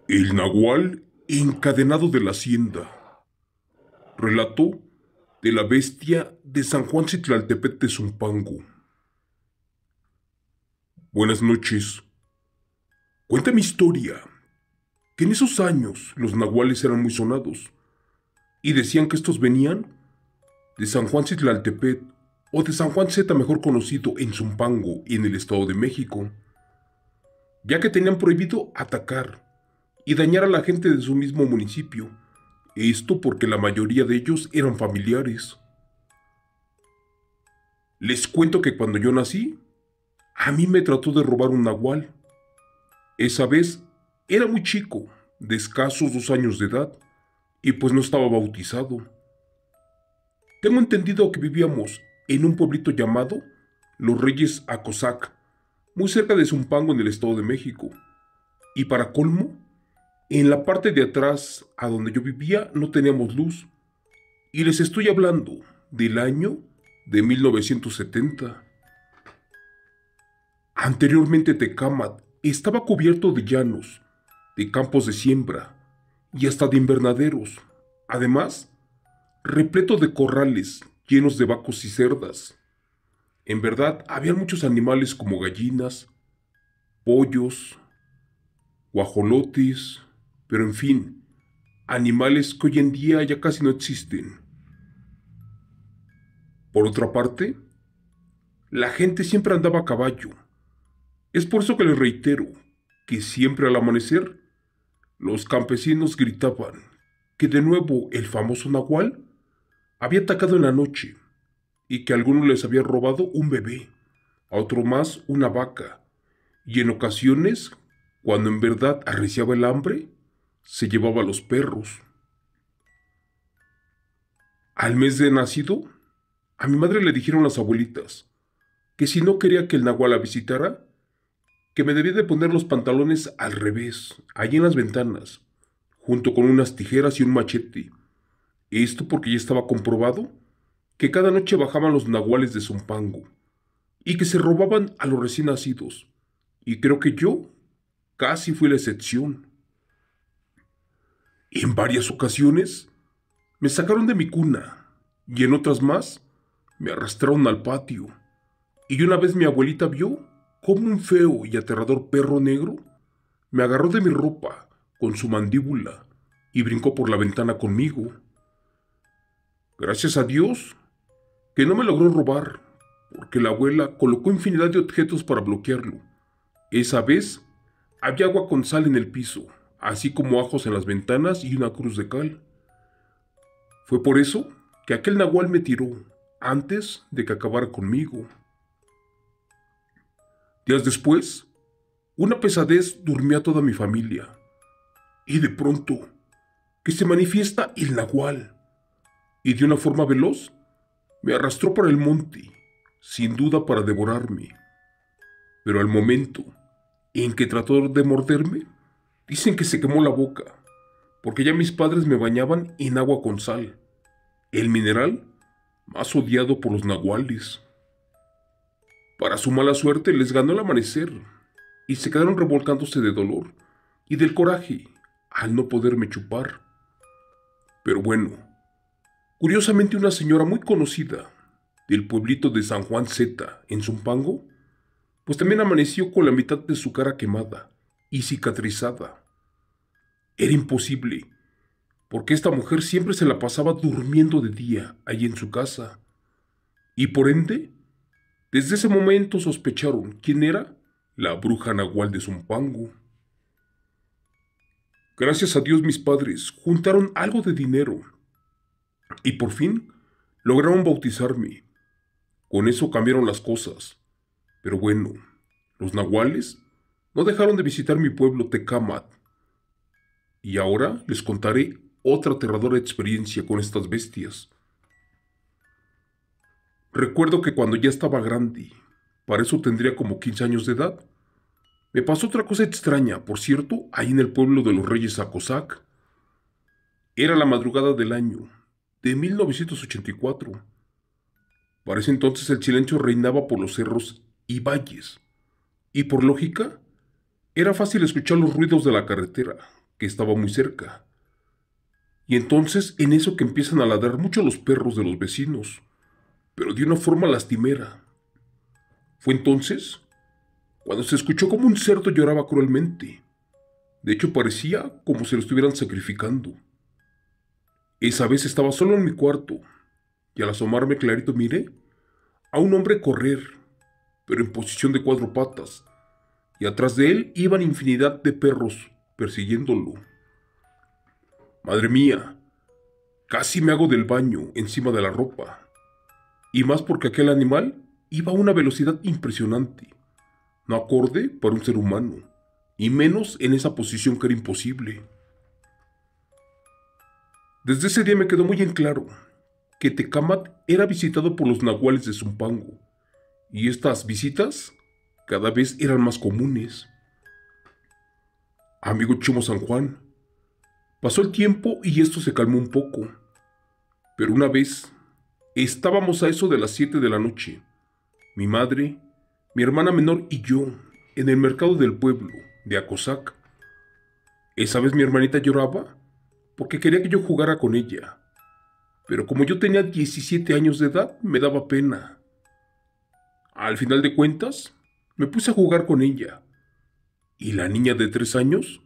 El nahual encadenado de la hacienda. Relato de la bestia de San Juan Citlaltepec de Zumpango. Buenas noches. Cuenta mi historia, que en esos años los nahuales eran muy sonados, y decían que estos venían de San Juan Citlaltepec, o de San Juan Z, mejor conocido en Zumpango y en el Estado de México, ya que tenían prohibido atacar y dañar a la gente de su mismo municipio. Esto porque la mayoría de ellos eran familiares. Les cuento que cuando yo nací, a mí me trató de robar un nahual. Esa vez era muy chico, de escasos 2 años de edad, y pues no estaba bautizado. Tengo entendido que vivíamos en un pueblito llamado Los Reyes Acosac, muy cerca de Zumpango en el Estado de México. Y para colmo, en la parte de atrás a donde yo vivía no teníamos luz. Y les estoy hablando del año de 1970. Anteriormente Tecámat estaba cubierto de llanos, de campos de siembra y hasta de invernaderos. Además, repleto de corrales llenos de vacos y cerdas. En verdad, había muchos animales como gallinas, pollos, guajolotes, pero en fin, animales que hoy en día ya casi no existen. Por otra parte, la gente siempre andaba a caballo. Es por eso que les reitero que siempre al amanecer los campesinos gritaban que de nuevo el famoso nahual había atacado en la noche y que a algunos les había robado un bebé, a otro más una vaca, y en ocasiones, cuando en verdad arreciaba el hambre, se llevaba a los perros. Al mes de nacido, a mi madre le dijeron las abuelitas que si no quería que el nahual la visitara, que me debía de poner los pantalones al revés, allí en las ventanas, junto con unas tijeras y un machete. Esto porque ya estaba comprobado que cada noche bajaban los nahuales de Zumpango y que se robaban a los recién nacidos. Y creo que yo casi fui la excepción. En varias ocasiones me sacaron de mi cuna y en otras más me arrastraron al patio. Y una vez mi abuelita vio cómo un feo y aterrador perro negro me agarró de mi ropa con su mandíbula y brincó por la ventana conmigo. Gracias a Dios que no me logró robar, porque la abuela colocó infinidad de objetos para bloquearlo. Esa vez había agua con sal en el piso, así como ajos en las ventanas y una cruz de cal. Fue por eso que aquel nahual me tiró, antes de que acabara conmigo. Días después, una pesadez durmió a toda mi familia, y de pronto, que se manifiesta el nahual, y de una forma veloz, me arrastró para el monte, sin duda para devorarme. Pero al momento en que trató de morderme, dicen que se quemó la boca, porque ya mis padres me bañaban en agua con sal, el mineral más odiado por los nahuales. Para su mala suerte les ganó el amanecer, y se quedaron revolcándose de dolor y del coraje al no poderme chupar. Pero bueno, curiosamente una señora muy conocida del pueblito de San Juan Z, en Zumpango, pues también amaneció con la mitad de su cara quemada y cicatrizada. Era imposible, porque esta mujer siempre se la pasaba durmiendo de día allí en su casa, y por ende, desde ese momento sospecharon quién era la bruja nahual de Zumpango. Gracias a Dios mis padres juntaron algo de dinero y por fin lograron bautizarme. Con eso cambiaron las cosas. Pero bueno, los nahuales no dejaron de visitar mi pueblo Tecámat. Y ahora les contaré otra aterradora experiencia con estas bestias. Recuerdo que cuando ya estaba grande, para eso tendría como 15 años de edad, me pasó otra cosa extraña, por cierto, ahí en el pueblo de los Reyes Acosac. Era la madrugada del año de 1984. Para ese entonces el silencio reinaba por los cerros y valles, y por lógica, era fácil escuchar los ruidos de la carretera, que estaba muy cerca. Y entonces en eso que empiezan a ladrar mucho los perros de los vecinos, pero de una forma lastimera. Fue entonces cuando se escuchó como un cerdo lloraba cruelmente. De hecho parecía como si lo estuvieran sacrificando. Esa vez estaba solo en mi cuarto, y al asomarme clarito miré a un hombre correr, pero en posición de cuatro patas, y atrás de él iban infinidad de perros persiguiéndolo. Madre mía, casi me hago del baño encima de la ropa, y más porque aquel animal iba a una velocidad impresionante, no acorde para un ser humano, y menos en esa posición que era imposible. Desde ese día me quedó muy en claro que Tecámac era visitado por los nahuales de Zumpango, y estas visitas cada vez eran más comunes. Amigo Chumo San Juan, pasó el tiempo y esto se calmó un poco, pero una vez estábamos a eso de las 7 de la noche, mi madre, mi hermana menor y yo, en el mercado del pueblo de Acosac. Esa vez mi hermanita lloraba porque quería que yo jugara con ella, pero como yo tenía 17 años de edad, me daba pena. Al final de cuentas, me puse a jugar con ella, y la niña de 3 años,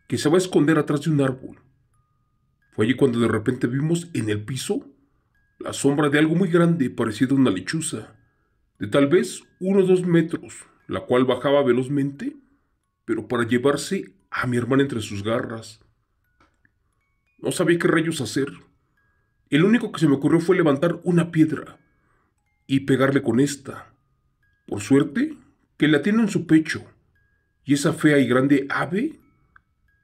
que se va a esconder atrás de un árbol. Fue allí cuando de repente vimos en el piso la sombra de algo muy grande parecido a una lechuza, de tal vez 1 o 2 metros, la cual bajaba velozmente, pero para llevarse a mi hermana entre sus garras. No sabía qué rayos hacer. El único que se me ocurrió fue levantar una piedra y pegarle con esta. Por suerte, que la tiene en su pecho, y esa fea y grande ave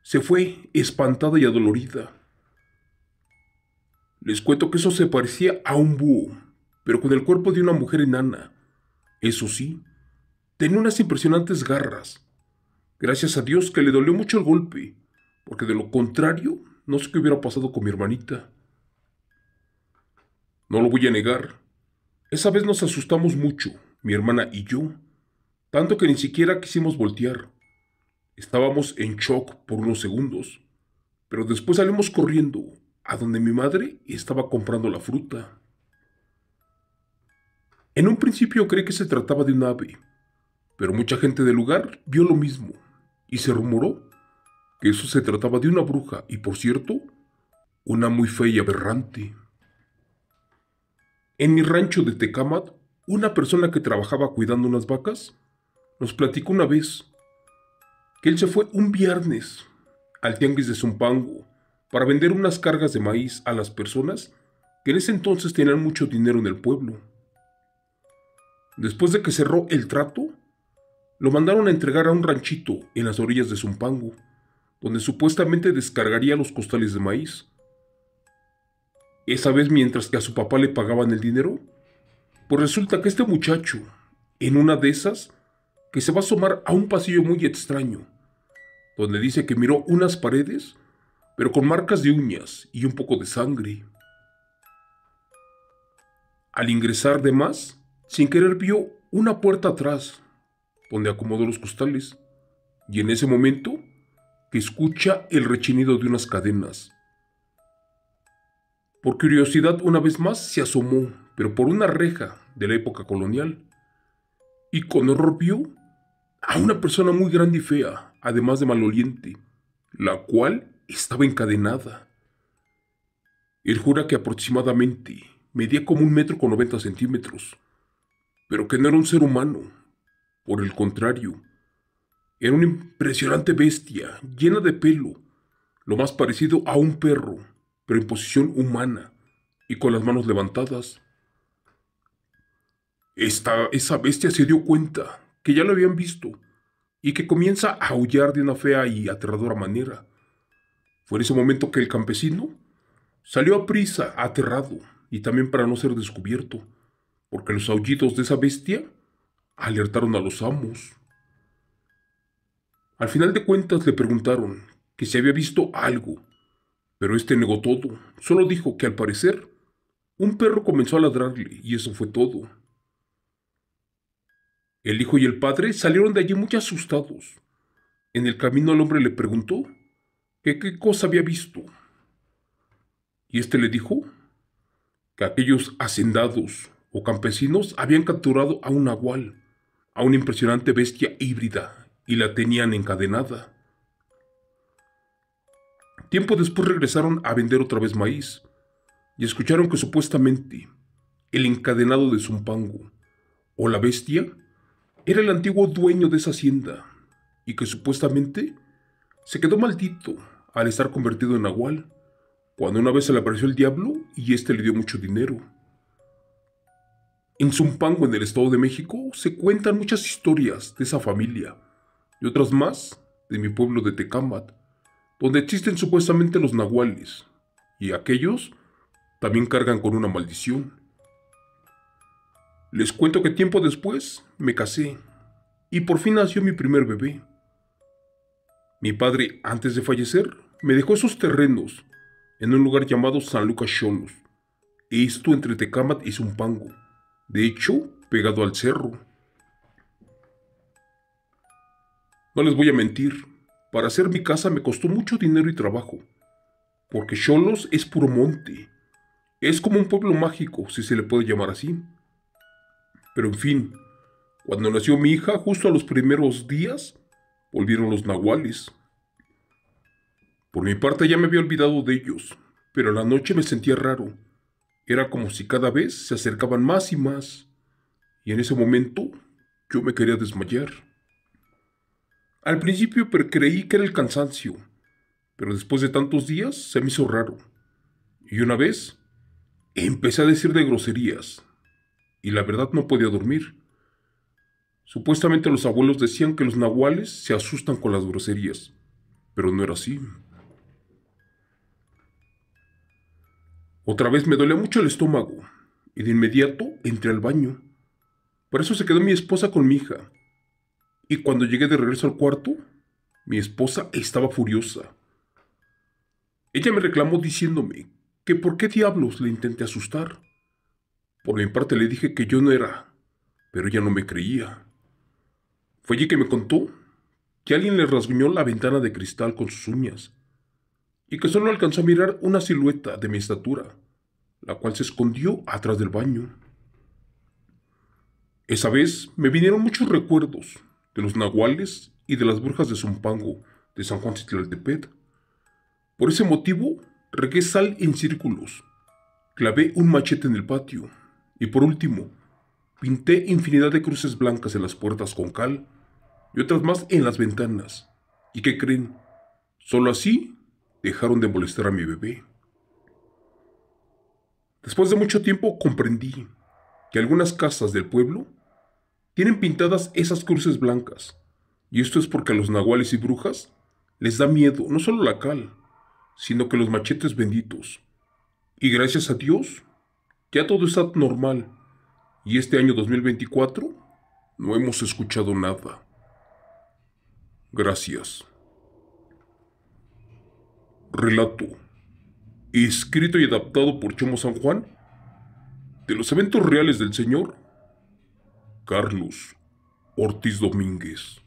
se fue espantada y adolorida. Les cuento que eso se parecía a un búho, pero con el cuerpo de una mujer enana. Eso sí, tenía unas impresionantes garras. Gracias a Dios que le dolió mucho el golpe, porque de lo contrario, no sé qué hubiera pasado con mi hermanita. No lo voy a negar. Esa vez nos asustamos mucho, mi hermana y yo, tanto que ni siquiera quisimos voltear. Estábamos en shock por unos segundos, pero después salimos corriendo a donde mi madre estaba comprando la fruta. En un principio creí que se trataba de un ave, pero mucha gente del lugar vio lo mismo, y se rumoró que eso se trataba de una bruja, y por cierto, una muy fea y aberrante. En mi rancho de Tecámac, una persona que trabajaba cuidando unas vacas nos platicó una vez que él se fue un viernes al tianguis de Zumpango para vender unas cargas de maíz a las personas que en ese entonces tenían mucho dinero en el pueblo. Después de que cerró el trato, lo mandaron a entregar a un ranchito en las orillas de Zumpango, donde supuestamente descargaría los costales de maíz. Esa vez, mientras que a su papá le pagaban el dinero, pues resulta que este muchacho, en una de esas, que se va a asomar a un pasillo muy extraño, donde dice que miró unas paredes, pero con marcas de uñas y un poco de sangre. Al ingresar de más, sin querer vio una puerta atrás, donde acomodó los costales, y en ese momento que escucha el rechinido de unas cadenas. Por curiosidad, una vez más se asomó, pero por una reja de la época colonial, y con horror vio a una persona muy grande y fea, además de maloliente, la cual estaba encadenada. Él jura que aproximadamente medía como 1,90 m, pero que no era un ser humano. Por el contrario, era una impresionante bestia, llena de pelo, lo más parecido a un perro, pero en posición humana y con las manos levantadas. Esa bestia se dio cuenta que ya lo habían visto y que comienza a aullar de una fea y aterradora manera. Fue en ese momento que el campesino salió a prisa, aterrado, y también para no ser descubierto, porque los aullidos de esa bestia alertaron a los amos. Al final de cuentas le preguntaron que si había visto algo, pero este negó todo. Solo dijo que al parecer un perro comenzó a ladrarle y eso fue todo. El hijo y el padre salieron de allí muy asustados. En el camino el hombre le preguntó que qué cosa había visto. Y este le dijo que aquellos hacendados o campesinos habían capturado a un nahual, a una impresionante bestia híbrida, y la tenían encadenada. Tiempo después regresaron a vender otra vez maíz, y escucharon que supuestamente el encadenado de Zumpango, o la bestia, era el antiguo dueño de esa hacienda, y que supuestamente se quedó maldito al estar convertido en nahual, cuando una vez se le apareció el diablo y éste le dio mucho dinero. En Zumpango, en el Estado de México, se cuentan muchas historias de esa familia, y otras más de mi pueblo de Tecámac, donde existen supuestamente los nahuales, y aquellos también cargan con una maldición. Les cuento que tiempo después me casé, y por fin nació mi primer bebé. Mi padre, antes de fallecer, me dejó esos terrenos en un lugar llamado San Lucas Xolos, esto entre Tecámac y Zumpango, de hecho, pegado al cerro. No les voy a mentir, para hacer mi casa me costó mucho dinero y trabajo, porque Xolos es puro monte, es como un pueblo mágico, si se le puede llamar así. Pero en fin, cuando nació mi hija, justo a los primeros días, volvieron los nahuales. Por mi parte ya me había olvidado de ellos, pero a la noche me sentía raro. Era como si cada vez se acercaban más y más, y en ese momento yo me quería desmayar. Al principio creí que era el cansancio, pero después de tantos días se me hizo raro. Y una vez empecé a decir de groserías, y la verdad no podía dormir. Supuestamente los abuelos decían que los nahuales se asustan con las groserías, pero no era así. Otra vez me dolía mucho el estómago, y de inmediato entré al baño. Por eso se quedó mi esposa con mi hija. Y cuando llegué de regreso al cuarto, mi esposa estaba furiosa. Ella me reclamó diciéndome que por qué diablos le intenté asustar. Por mi parte le dije que yo no era, pero ella no me creía. Fue allí que me contó que alguien le rasguñó la ventana de cristal con sus uñas, y que solo alcanzó a mirar una silueta de mi estatura, la cual se escondió atrás del baño. Esa vez me vinieron muchos recuerdos de los nahuales y de las brujas de Zumpango, de San Juan Citlaltépetl. Por ese motivo, regué sal en círculos, clavé un machete en el patio, y por último, pinté infinidad de cruces blancas en las puertas con cal, y otras más en las ventanas. ¿Y qué creen? Solo así dejaron de molestar a mi bebé. Después de mucho tiempo comprendí que algunas casas del pueblo tienen pintadas esas cruces blancas, y esto es porque a los nahuales y brujas les da miedo no solo la cal, sino que los machetes benditos. Y gracias a Dios, ya todo está normal, y este año 2024 no hemos escuchado nada. Gracias. Relato, escrito y adaptado por Chomo San Juan, de los eventos reales del señor Carlos Ortiz Domínguez.